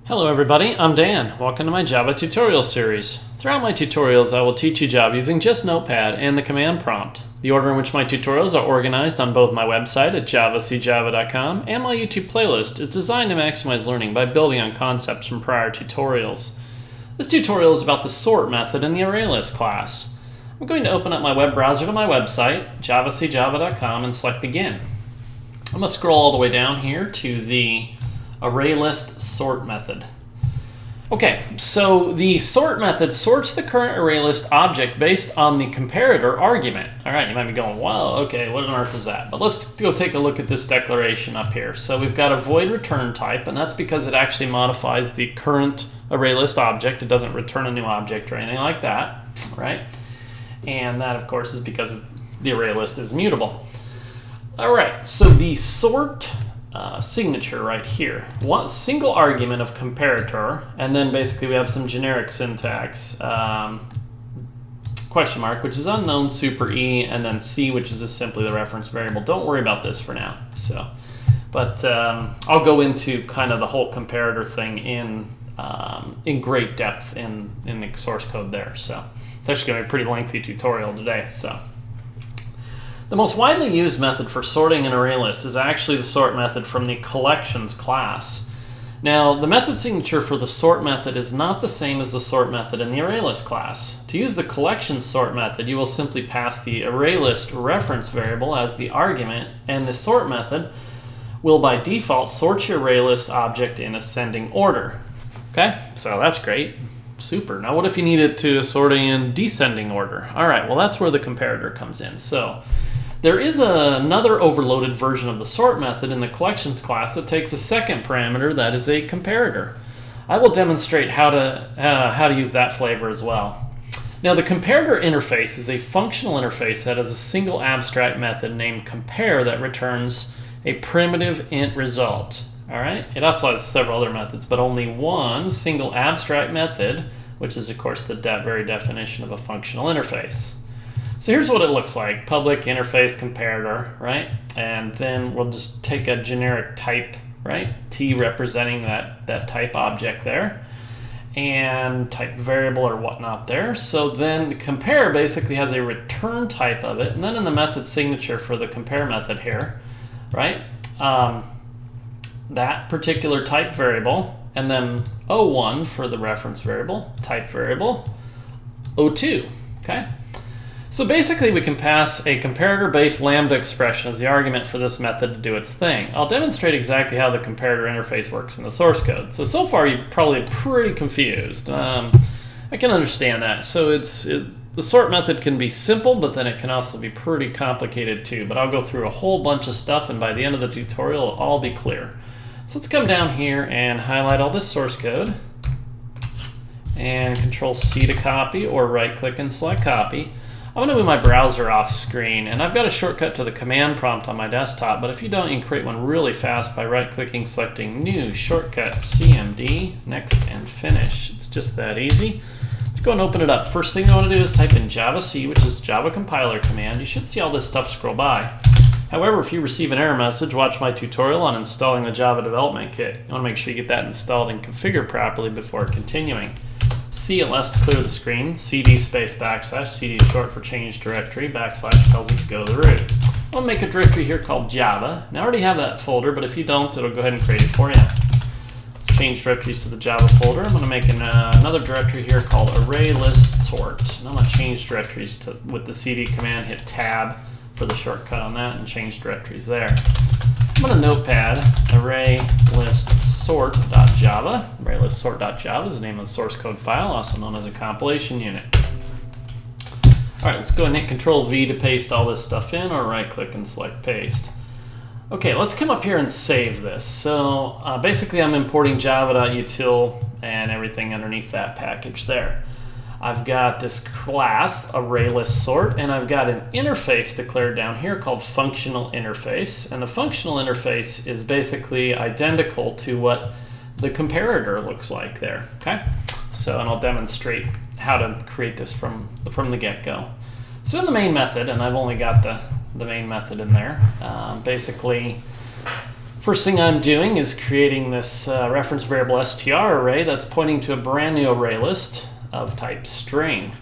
Hello everybody, I'm Dan. Welcome to my Java tutorial series. Throughout my tutorials I will teach you Java using just Notepad and the command prompt. The order in which my tutorials are organized on both my website at javacjava.com and my YouTube playlist is designed to maximize learning by building on concepts from prior tutorials. This tutorial is about the sort method in the ArrayList class. I'm going to open up my web browser to my website, javacjava.com, and select Begin. I'm going to scroll all the way down here to the ArrayList sort method. Okay, so the sort method sorts the current ArrayList object based on the comparator argument. All right, you might be going, wow, okay, what on earth is that? But let's go take a look at this declaration up here. So we've got a void return type, and that's because it actually modifies the current ArrayList object. It doesn't return a new object or anything like that, right? And that, of course, is because the ArrayList is mutable. All right, so the sort signature right here. One single argument of comparator, and then basically we have some generic syntax, question mark, which is unknown, super E, and then C, which is just simply the reference variable. Don't worry about this for now. So, but I'll go into kind of the whole comparator thing in great depth in the source code there. So it's actually going to be a pretty lengthy tutorial today. So. The most widely used method for sorting an ArrayList is actually the sort method from the collections class. Now, the method signature for the sort method is not the same as the sort method in the ArrayList class. To use the collections sort method, you will simply pass the ArrayList reference variable as the argument, and the sort method will by default sort your ArrayList object in ascending order. Okay, so that's great. Super. Now what if you needed to sort in descending order? All right, well that's where the comparator comes in. So there is another overloaded version of the sort method in the collections class that takes a second parameter that is a comparator. I will demonstrate how to use that flavor as well. Now the comparator interface is a functional interface that has a single abstract method named compare that returns a primitive int result. All right. It also has several other methods, but only one single abstract method, which is of course the very definition of a functional interface. So here's what it looks like: public interface comparator, right? And then we'll just take a generic type, right? T representing that type object there, and type variable or whatnot there. So then the compare basically has a return type of it, and then in the method signature for the compare method here, right? That particular type variable, and then O1 for the reference variable, type variable, O2, okay? So basically we can pass a comparator-based lambda expression as the argument for this method to do its thing. I'll demonstrate exactly how the comparator interface works in the source code. So far you're probably pretty confused. I can understand that. So the sort method can be simple, but then it can also be pretty complicated too. But I'll go through a whole bunch of stuff, and by the end of the tutorial it'll all be clear. So let's come down here and highlight all this source code, and Control C to copy, or right click and select copy. I'm going to move my browser off screen, and I've got a shortcut to the command prompt on my desktop, but if you don't, you can create one really fast by right clicking, selecting New, Shortcut, CMD, Next, and Finish. It's just that easy. Let's go and open it up. First thing I want to do is type in javac, which is Java compiler command. You should see all this stuff scroll by. However, if you receive an error message, watch my tutorial on installing the Java Development Kit. You want to make sure you get that installed and configured properly before continuing. C it lets to clear the screen. CD space backslash. CD is short for change directory. Backslash tells it to go to the root. I'll make a directory here called Java. Now I already have that folder, but if you don't, it'll go ahead and create it for you. Let's change directories to the Java folder. I'm going to make another directory here called ArrayList sort. And I'm going to change directories with the CD command. Hit Tab for the shortcut on that and change directories there. I'm going to notepad ArrayList sort.java. ArrayList sort.java is the name of the source code file, also known as a compilation unit. All right, let's go and hit Control V to paste all this stuff in, or right click and select paste. Okay, let's come up here and save this. So basically I'm importing java.util and everything underneath that package there. I've got this class, ArrayList sort, and I've got an interface declared down here called functional interface. And the functional interface is basically identical to what the comparator looks like there, okay? So, and I'll demonstrate how to create this from the get-go. So in the main method, and I've only got the main method in there, basically First thing I'm doing is creating this reference variable str array that's pointing to a brand new array list of type string.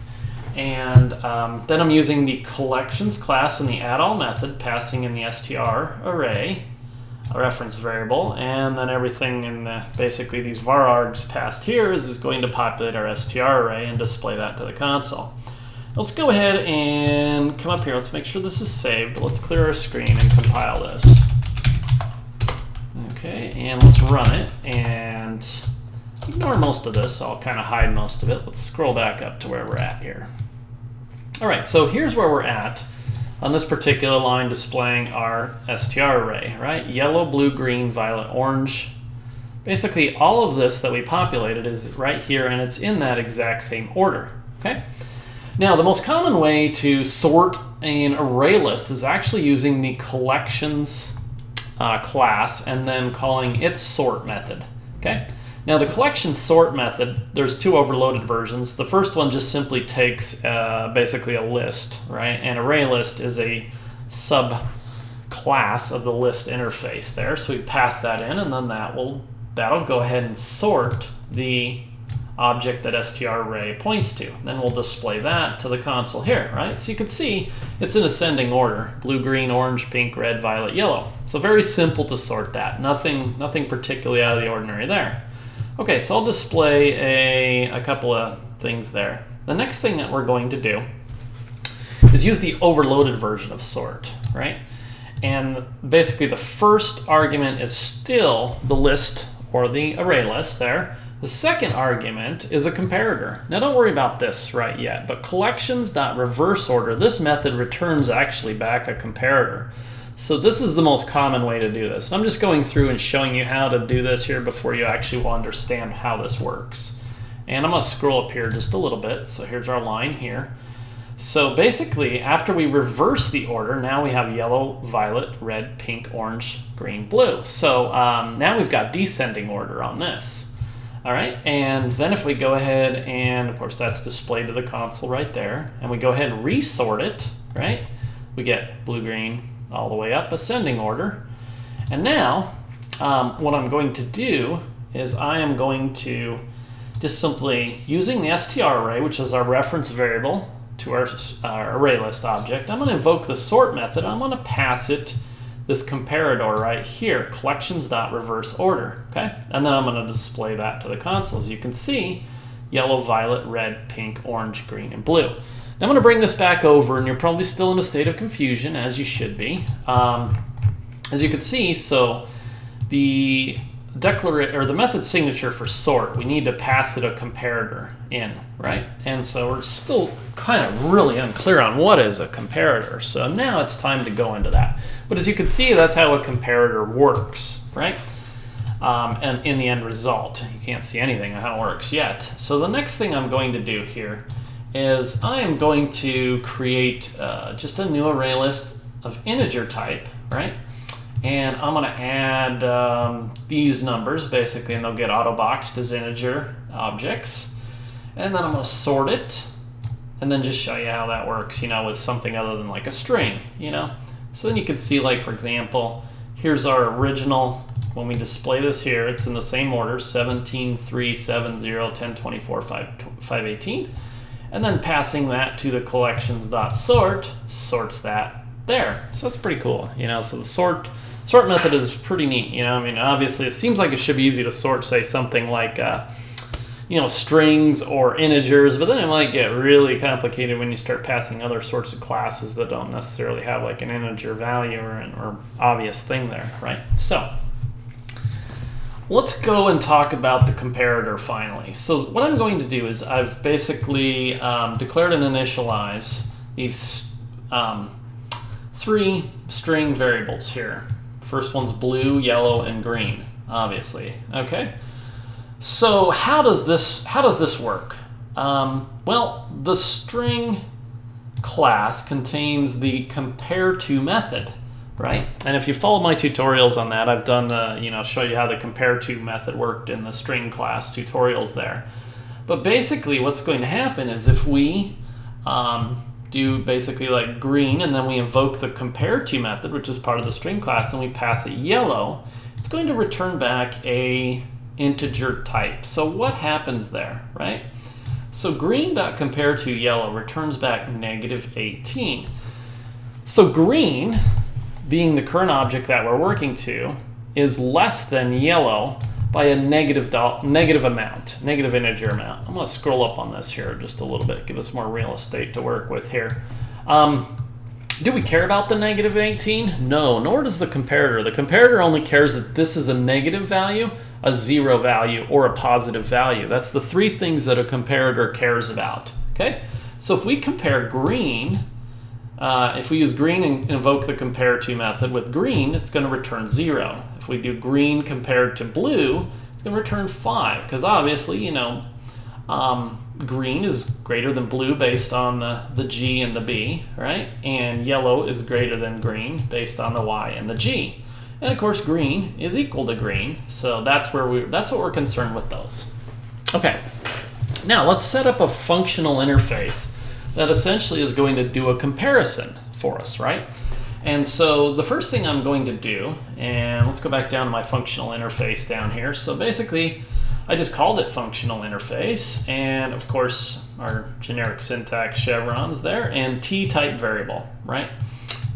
And then I'm using the collections class in the addAll method, passing in the str array, a reference variable, and then everything in basically these var args passed here is going to populate our str array and display that to the console. Let's go ahead and come up here. Let's make sure this is saved. Let's clear our screen and compile this. Okay, and let's run it and ignore most of this. I'll kind of hide most of it. Let's scroll back up to where we're at here. All right, so here's where we're at on this particular line displaying our str array, right? Yellow, blue, green, violet, orange. Basically, all of this that we populated is right here, and it's in that exact same order, okay? Now, the most common way to sort an array list is actually using the collections class and then calling its sort method, okay? Now the collection sort method, there's two overloaded versions. The first one just simply takes basically a list, right? And ArrayList is a subclass of the list interface there. So we pass that in, and then that'll go ahead and sort the object that str array points to. Then we'll display that to the console here, right? So you can see it's in ascending order: blue, green, orange, pink, red, violet, yellow. So very simple to sort that. Nothing particularly out of the ordinary there. Okay, so I'll display a couple of things there. The next thing that we're going to do is use the overloaded version of sort, right? And basically the first argument is still the list or the array list there. The second argument is a comparator. Now don't worry about this right yet, but collections.reverseOrder, this method returns actually back a comparator. So this is the most common way to do this. I'm just going through and showing you how to do this here before you actually will understand how this works. And I'm going to scroll up here just a little bit. So here's our line here. So basically, after we reverse the order, now we have yellow, violet, red, pink, orange, green, blue. So now we've got descending order on this. All right, and then if we go ahead and, of course, that's displayed to the console right there, and we go ahead and resort it, right? We get blue, green, all the way up, ascending order. And now, what I'm going to do is I am going to just simply, using the str array, which is our reference variable to our array list object, I'm going to invoke the sort method. I'm going to pass it this comparator right here, collections.reverseOrder, okay? And then I'm going to display that to the console. As you can see, yellow, violet, red, pink, orange, green, and blue. Now I'm going to bring this back over, and you're probably still in a state of confusion, as you should be. As you can see, so the method signature for sort, we need to pass it a comparator in, right? And so we're still kind of really unclear on what is a comparator. So now it's time to go into that. But as you can see, that's how a comparator works, right? And in the end result, you can't see anything of how it works yet. So the next thing I'm going to do here is I am going to create just a new array list of integer type, right? And I'm going to add these numbers, basically, and they'll get auto-boxed as integer objects. And then I'm going to sort it, and then just show you how that works, you know, with something other than like a string, you know. So then you can see, like, for example, here's our original. When we display this here, it's in the same order, 17, 3, 7, 0, 10, 24, 5, 18. And then passing that to the collections.sort sorts that there. So it's pretty cool, you know. So the sort method is pretty neat, you know. I mean, obviously, it seems like it should be easy to sort, say, something like, you know, strings or integers, but then it might get really complicated when you start passing other sorts of classes that don't necessarily have like an integer value or obvious thing there, right? So let's go and talk about the comparator finally. So what I'm going to do is I've basically declared and initialize these three string variables here. First one's blue, yellow, and green, obviously, okay? So how does this work? Well, the string class contains the Compareto method, right? And if you followed my tutorials on that, I've done, you know, show you how the Compareto method worked in the string class tutorials there. But basically what's going to happen is if we do basically like green, and then we invoke the Compareto method, which is part of the string class, and we pass it yellow, it's going to return back a integer type. So what happens there, right? So green.compareTo yellow returns back -18. So green, being the current object that we're working to, is less than yellow by a negative integer amount. I'm going to scroll up on this here just a little bit, give us more real estate to work with here. Do we care about the -18? No, nor does the comparator. The comparator only cares that this is a negative value, a 0 value, or a positive value. That's the three things that a comparator cares about. Okay, so if we compare green, if we use green and invoke the Compareto method with green, it's going to return 0. If we do green compared to blue, it's going to return 5, because obviously, you know, green is greater than blue based on the G and the B, right? And yellow is greater than green based on the Y and the G. And of course, green is equal to green, so that's what we're concerned with those. Okay, now let's set up a functional interface that essentially is going to do a comparison for us, right? And so the first thing I'm going to do, and let's go back down to my functional interface down here. So basically, I just called it functional interface, and of course, our generic syntax chevrons there, and t-type variable, right?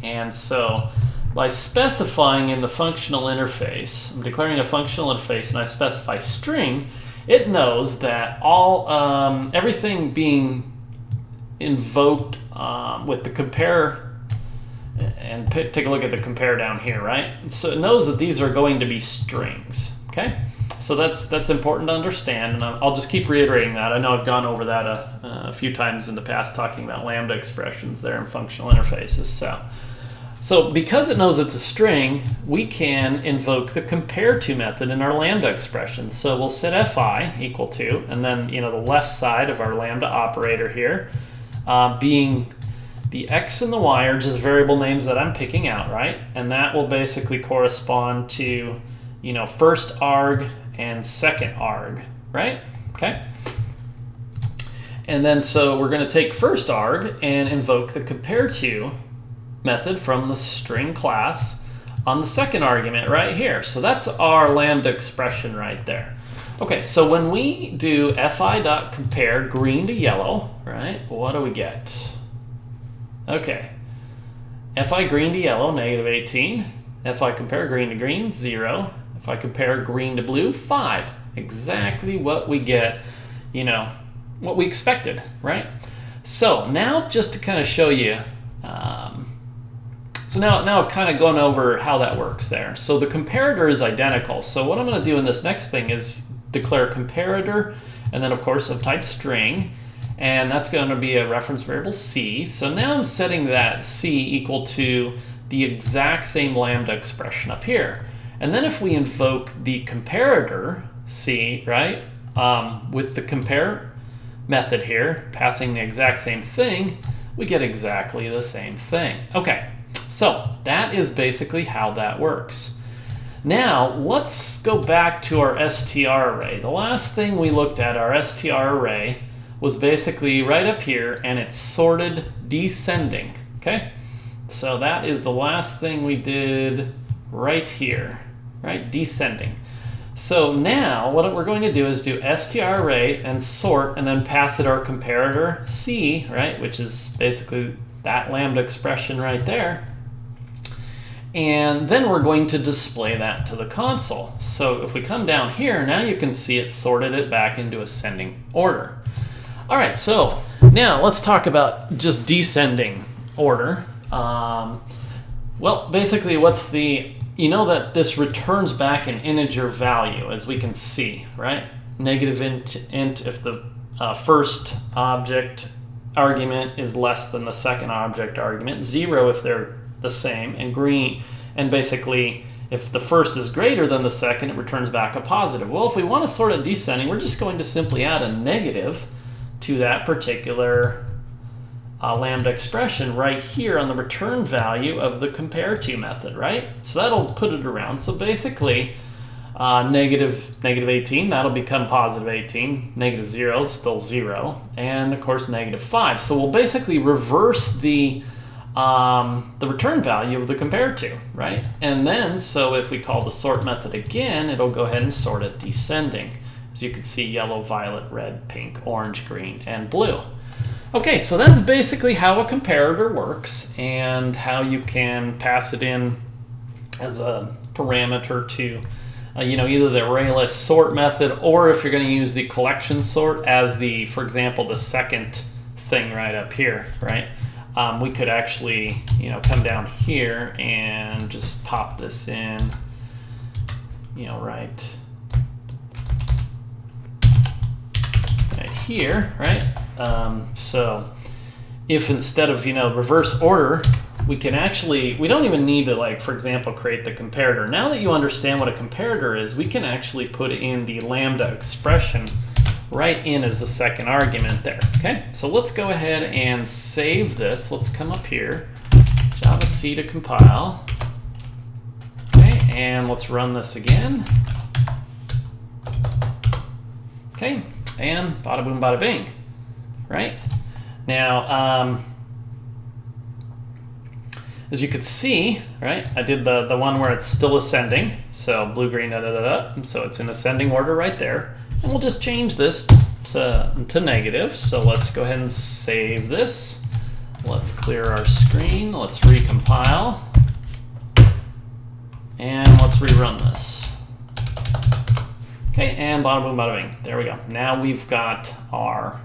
And so by specifying in the functional interface, I'm declaring a functional interface, and I specify string, it knows that everything being invoked with the compare, and take a look at the compare down here, right? So it knows that these are going to be strings, okay? So that's important to understand, and I'll just keep reiterating that. I know I've gone over that a few times in the past talking about lambda expressions there in functional interfaces. So because it knows it's a string, we can invoke the Compareto method in our lambda expression. So we'll set fi equal to, and then the left side of our lambda operator here, being the x and the y are just variable names that I'm picking out, right? And that will basically correspond to, first arg and second arg, right? Okay. And then so we're going to take first arg and invoke the Compareto method from the string class on the second argument right here. So that's our lambda expression right there. Okay, so when we do fi.compare green to yellow, right, what do we get? Okay, fi green to yellow, -18. Fi compare green to green, 0. If I compare green to blue, 5. Exactly what we get, what we expected, right? So now just to kind of show you, so now I've kind of gone over how that works there. So the comparator is identical. So what I'm going to do in this next thing is declare comparator, and then of course of type string, and that's going to be a reference variable c. So now I'm setting that c equal to the exact same lambda expression up here. And then if we invoke the comparator c, right, with the compare method here, passing the exact same thing, we get exactly the same thing. Okay, so that is basically how that works. Now, let's go back to our str array. The last thing we looked at, our str array, was basically right up here, and it's sorted descending, okay? So that is the last thing we did right here, right? Descending. So now, what we're going to do is do str array and sort, and then pass it our comparator c, right? Which is basically that lambda expression right there. And then we're going to display that to the console. So if we come down here, now you can see it sorted it back into ascending order. All right, so now let's talk about just descending order. Well, basically what's that this returns back an integer value, as we can see, right? Negative int if the first object argument is less than the second object argument, 0 if they're the same, and green, and basically if the first is greater than the second, it returns back a positive. Well, if we want to sort it descending, we're just going to simply add a negative to that particular lambda expression right here on the return value of the Compareto method, right? So that'll put it around. So basically, negative 18, that'll become positive 18. Negative 0 is still 0. And of course, negative 5. So we'll basically reverse the the return value of the compared to, right? And then, so if we call the sort method again, it'll go ahead and sort it descending. As you can see, yellow, violet, red, pink, orange, green, and blue. Okay, so that's basically how a comparator works and how you can pass it in as a parameter to either the ArrayList sort method, or if you're going to use the collection sort as the, for example, the second thing right up here, right? We could actually, come down here and just pop this in, right here, right? So if instead of, reverse order, we can actually, we don't even need to, like, for example, create the comparator. Now that you understand what a comparator is, we can actually put in the lambda expression right in as the second argument there. Okay, so let's go ahead and save this. Let's come up here, Java C to compile. Okay, and let's run this again. Okay, and bada boom, bada bing, right? Now, as you can see, right, I did the one where it's still ascending. So blue, green, da, da, da, da. So it's in ascending order right there. And we'll just change this to negative. So let's go ahead and save this. Let's clear our screen. Let's recompile. And let's rerun this. Okay, and bada boom, bada bing. There we go. Now we've got our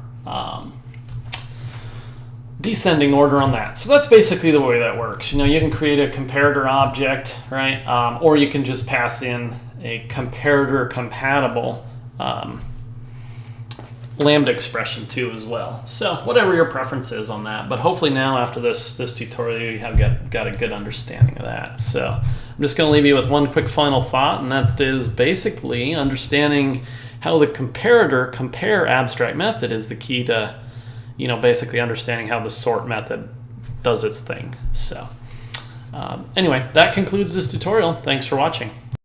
descending order on that. So that's basically the way that works. You can create a comparator object, right? Or you can just pass in a comparator compatible lambda expression too as well. So whatever your preference is on that. But hopefully now after this tutorial you have got a good understanding of that. So I'm just going to leave you with one quick final thought, and that is basically understanding how the comparator compare abstract method is the key to basically understanding how the sort method does its thing. So anyway, that concludes this tutorial. Thanks for watching.